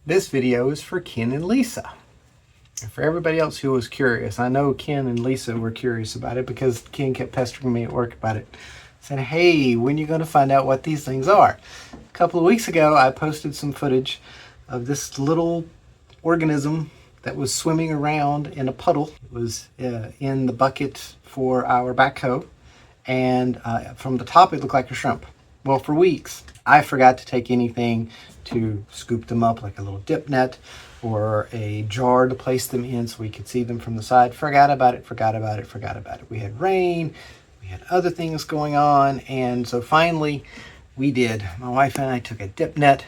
This video is for Ken and Lisa. And for everybody else who was curious, I know Ken and Lisa were curious about it because Ken kept pestering me at work about it. Said, hey, when are you going to find out what these things are? A couple of weeks ago, I posted some footage of this little organism that was swimming around in a puddle. It was in the bucket for our backhoe, and from the top it looked like a shrimp. Well, for weeks I forgot to take anything to scoop them up, like a little dip net or a jar to place them in so we could see them from the side. Forgot about it. We had rain, we had other things going on, and so finally we did. My wife and I took a dip net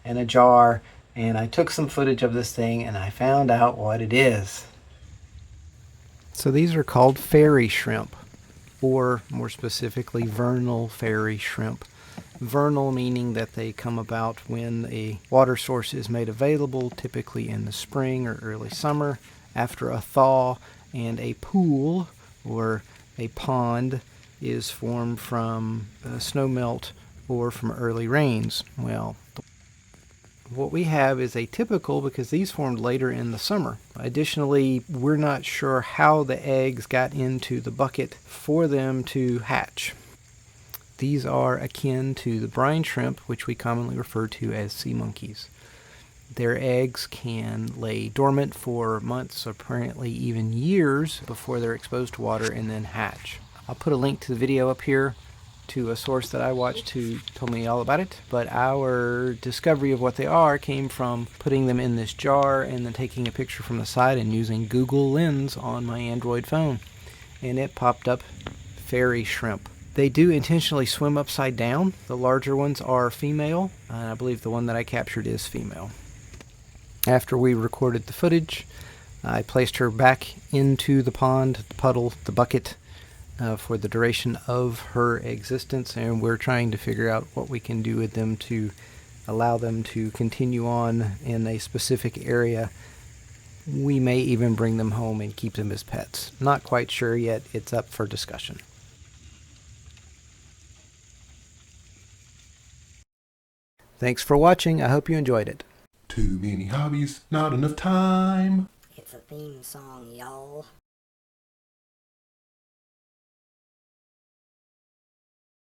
and a jar, and I took some footage of this thing, and I found out what it is. So these are called fairy shrimp, or more specifically, vernal fairy shrimp. Vernal meaning that they come about when a water source is made available, typically in the spring or early summer, after a thaw, and a pool or a pond is formed from snow melt or from early rains. Well, what we have is atypical because these formed later in the summer. Additionally, we're not sure how the eggs got into the bucket for them to hatch. These are akin to the brine shrimp, which we commonly refer to as sea monkeys. Their eggs can lay dormant for months, apparently even years, before they're exposed to water and then hatch. I'll put a link to the video up here to a source that I watched who told me all about it, but our discovery of what they are came from putting them in this jar and then taking a picture from the side and using Google Lens on my Android phone, and it popped up fairy shrimp. They do intentionally swim upside down. The larger ones are female, and I believe the one that I captured is female. After we recorded the footage, I placed her back into the pond, the puddle, the bucket, for the duration of her existence, and we're trying to figure out what we can do with them to allow them to continue on in a specific area. We may even bring them home and keep them as pets. Not quite sure yet. It's up for discussion. Thanks for watching. I hope you enjoyed it. Too many hobbies, not enough time. It's a theme song, y'all.